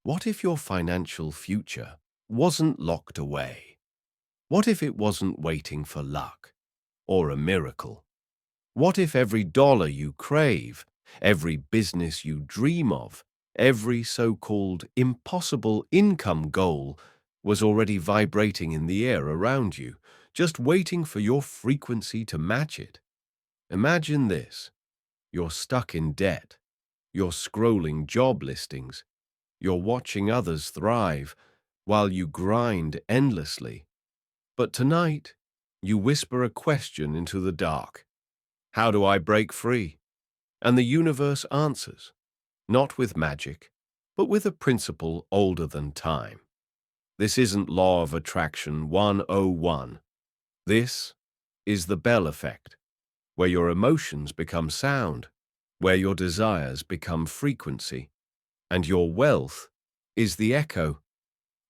What if your financial future wasn't locked away? What if it wasn't waiting for luck or a miracle? What if every dollar you crave, every business you dream of, every so-called impossible income goal was already vibrating in the air around you, just waiting for your frequency to match it? Imagine this. You're stuck in debt. You're scrolling job listings. You're watching others thrive while you grind endlessly. But tonight, you whisper a question into the dark. How do I break free? And the universe answers, not with magic, but with a principle older than time. This isn't Law of Attraction 101. This is the Bell Effect, where your emotions become sound, where your desires become frequency, and your wealth is the echo.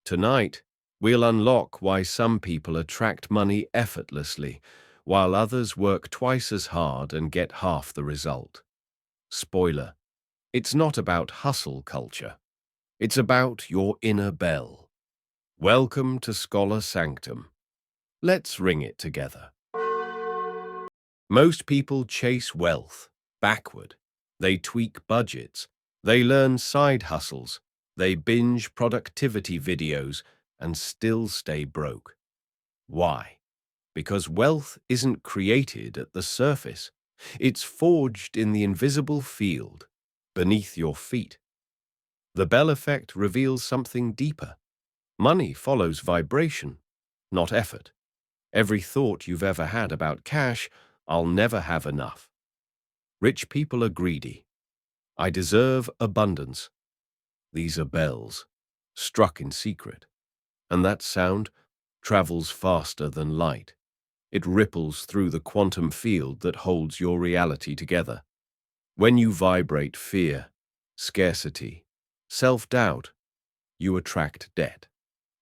Tonight, we'll unlock why some people attract money effortlessly, while others work twice as hard and get half the result. Spoiler, it's not about hustle culture. It's about your inner bell. Welcome to Scholar Sanctum. Let's ring it together. Most people chase wealth backward. They tweak budgets. They learn side hustles. They binge productivity videos and still stay broke. Why? Because wealth isn't created at the surface. It's forged in the invisible field, beneath your feet. The Bell Effect reveals something deeper. Money follows vibration, not effort. Every thought you've ever had about cash, I'll never have enough. Rich people are greedy. I deserve abundance. These are bells, struck in secret. And that sound travels faster than light. It ripples through the quantum field that holds your reality together. When you vibrate fear, scarcity, self-doubt, you attract debt.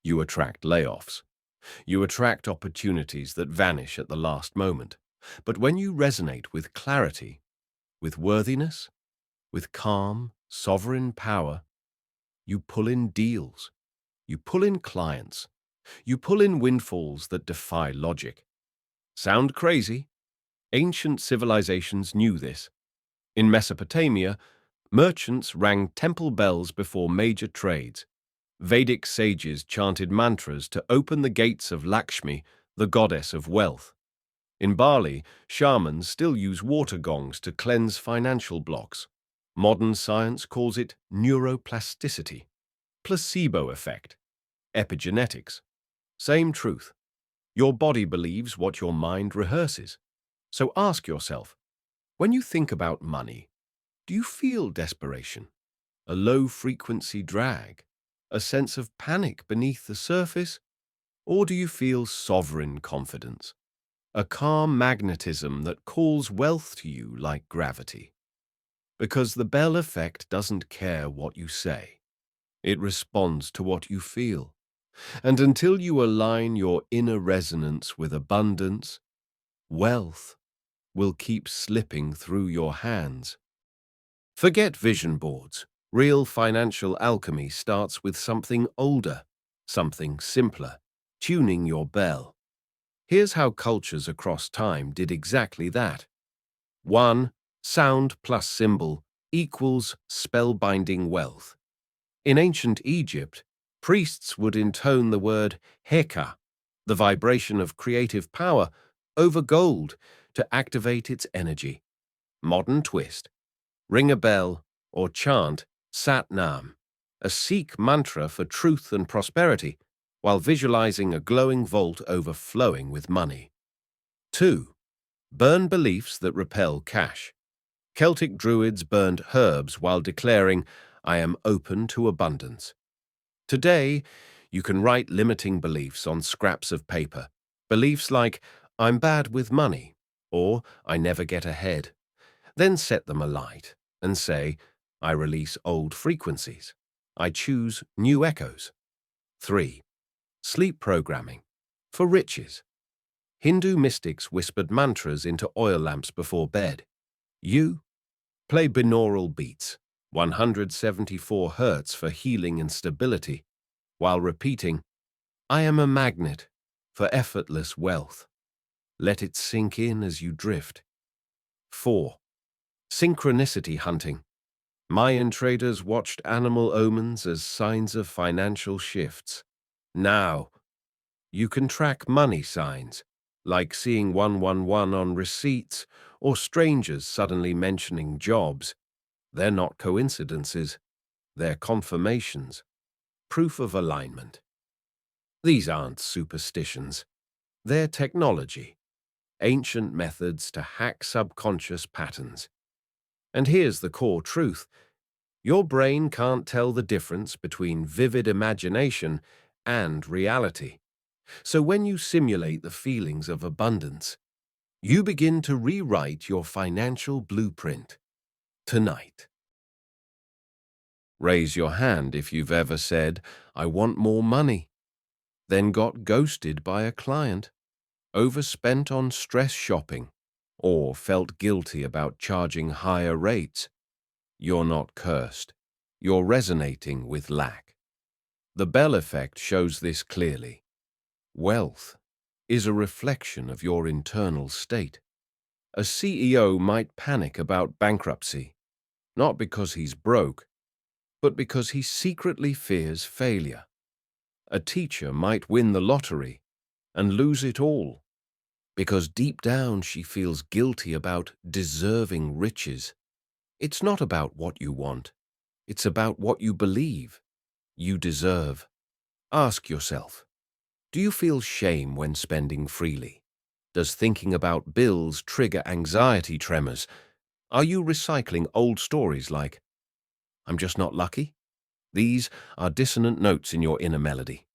You attract layoffs. You attract opportunities that vanish at the last moment. But when you resonate with clarity, with worthiness, with calm, sovereign power, you pull in deals. You pull in clients. You pull in windfalls that defy logic. Sound crazy? Ancient civilizations knew this. In Mesopotamia, merchants rang temple bells before major trades. Vedic sages chanted mantras to open the gates of Lakshmi, the goddess of wealth. In Bali, shamans still use water gongs to cleanse financial blocks. Modern science calls it neuroplasticity, placebo effect, epigenetics. Same truth. Your body believes what your mind rehearses. So ask yourself, when you think about money, do you feel desperation, a low-frequency drag, a sense of panic beneath the surface, or do you feel sovereign confidence, a calm magnetism that calls wealth to you like gravity? Because the Bell Effect doesn't care what you say. It responds to what you feel. And until you align your inner resonance with abundance, wealth will keep slipping through your hands. Forget vision boards. Real financial alchemy starts with something older, something simpler, tuning your bell. Here's how cultures across time did exactly that. 1. Sound plus symbol equals spellbinding wealth. In ancient Egypt, priests would intone the word heka, the vibration of creative power, over gold to activate its energy. Modern twist. Ring a bell or chant Sat Nam, a Sikh mantra for truth and prosperity, while visualizing a glowing vault overflowing with money. 2. Burn beliefs that repel cash. Celtic druids burned herbs while declaring, I am open to abundance. Today, you can write limiting beliefs on scraps of paper. Beliefs like, I'm bad with money, or I never get ahead. Then set them alight and say, I release old frequencies. I choose new echoes. 3. Sleep programming. For riches. Hindu mystics whispered mantras into oil lamps before bed. You play binaural beats. 174 hertz for healing and stability, while repeating, I am a magnet for effortless wealth. Let it sink in as you drift. 4. Synchronicity hunting. Mayan traders watched animal omens as signs of financial shifts. Now, you can track money signs, like seeing 111 on receipts or strangers suddenly mentioning jobs. They're not coincidences, they're confirmations, proof of alignment. These aren't superstitions, they're technology, ancient methods to hack subconscious patterns. And here's the core truth. Your brain can't tell the difference between vivid imagination and reality. So when you simulate the feelings of abundance, you begin to rewrite your financial blueprint tonight. Raise your hand if you've ever said, I want more money, then got ghosted by a client, overspent on stress shopping, or felt guilty about charging higher rates. You're not cursed. You're resonating with lack. The Bell effect shows this clearly. Wealth is a reflection of your internal state. A CEO might panic about bankruptcy, not because he's broke, but because he secretly fears failure. A teacher might win the lottery and lose it all, because deep down she feels guilty about deserving riches. It's not about what you want, it's about what you believe you deserve. Ask yourself, do you feel shame when spending freely? Does thinking about bills trigger anxiety tremors? Are you recycling old stories like, I'm just not lucky? These are dissonant notes in your inner melody.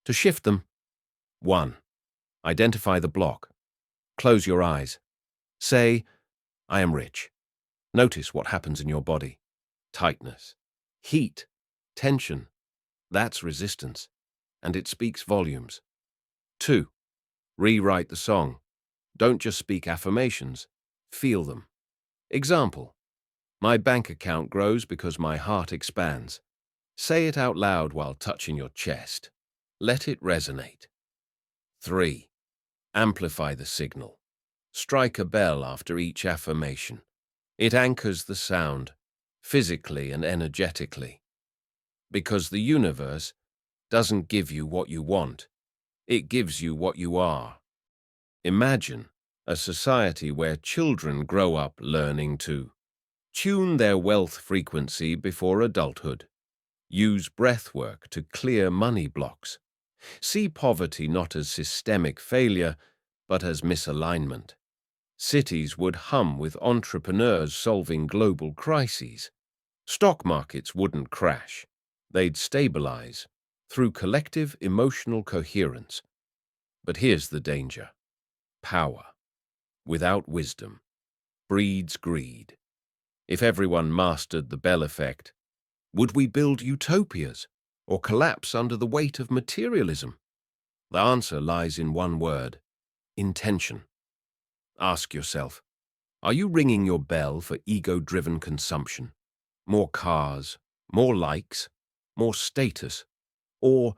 To shift them, 1. Identify the block. Close your eyes. Say, I am rich. Notice what happens in your body. Tightness, heat, tension. That's resistance, and it speaks volumes. 2. Rewrite the song. Don't just speak affirmations, feel them. Example, my bank account grows because my heart expands. Say it out loud while touching your chest. Let it resonate. 3. Amplify the signal. Strike a bell after each affirmation. It anchors the sound, physically and energetically. Because the universe doesn't give you what you want, it gives you what you are. Imagine a society where children grow up learning to tune their wealth frequency before adulthood, use breath work to clear money blocks, see poverty not as systemic failure, but as misalignment. Cities would hum with entrepreneurs solving global crises. Stock markets wouldn't crash. They'd stabilize through collective emotional coherence. But here's the danger. Power, without wisdom, breeds greed. If everyone mastered the Bell effect, would we build utopias or collapse under the weight of materialism? The answer lies in one word: intention. Ask yourself, are you ringing your bell for ego-driven consumption? More cars, more likes, more status? Or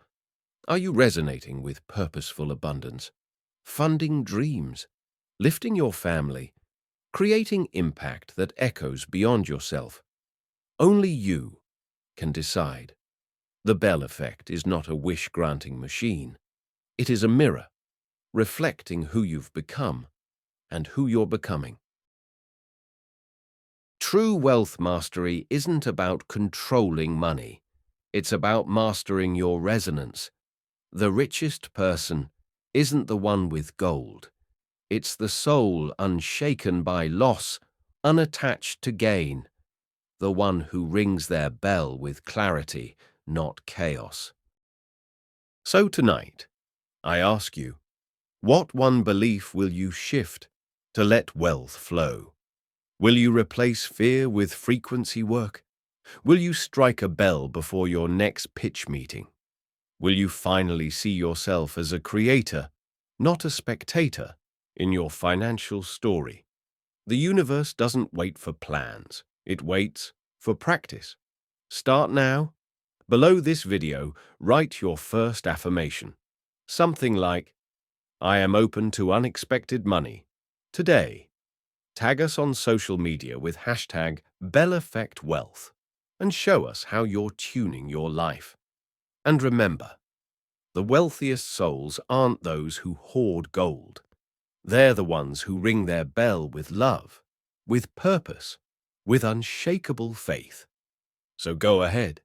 are you resonating with purposeful abundance, funding dreams, lifting your family, creating impact that echoes beyond yourself? Only you can decide. The Bell effect is not a wish-granting machine. It is a mirror, reflecting who you've become and who you're becoming. True wealth mastery isn't about controlling money. It's about mastering your resonance. The richest person isn't the one with gold. It's the soul unshaken by loss, unattached to gain. The one who rings their bell with clarity, not chaos. So tonight, I ask you, what one belief will you shift to let wealth flow? Will you replace fear with frequency work? Will you strike a bell before your next pitch meeting? Will you finally see yourself as a creator, not a spectator, in your financial story? The universe doesn't wait for plans. It waits for practice. Start now. Below this video, write your first affirmation. Something like, I am open to unexpected money. Today. Tag us on social media with hashtag #BellEffectWealth and show us how you're tuning your life. And remember, the wealthiest souls aren't those who hoard gold. They're the ones who ring their bell with love, with purpose, with unshakable faith. So go ahead,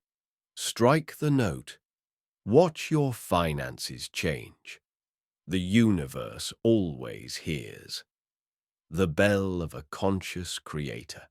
strike the note. Watch your finances change. The universe always hears. The bell of a conscious creator.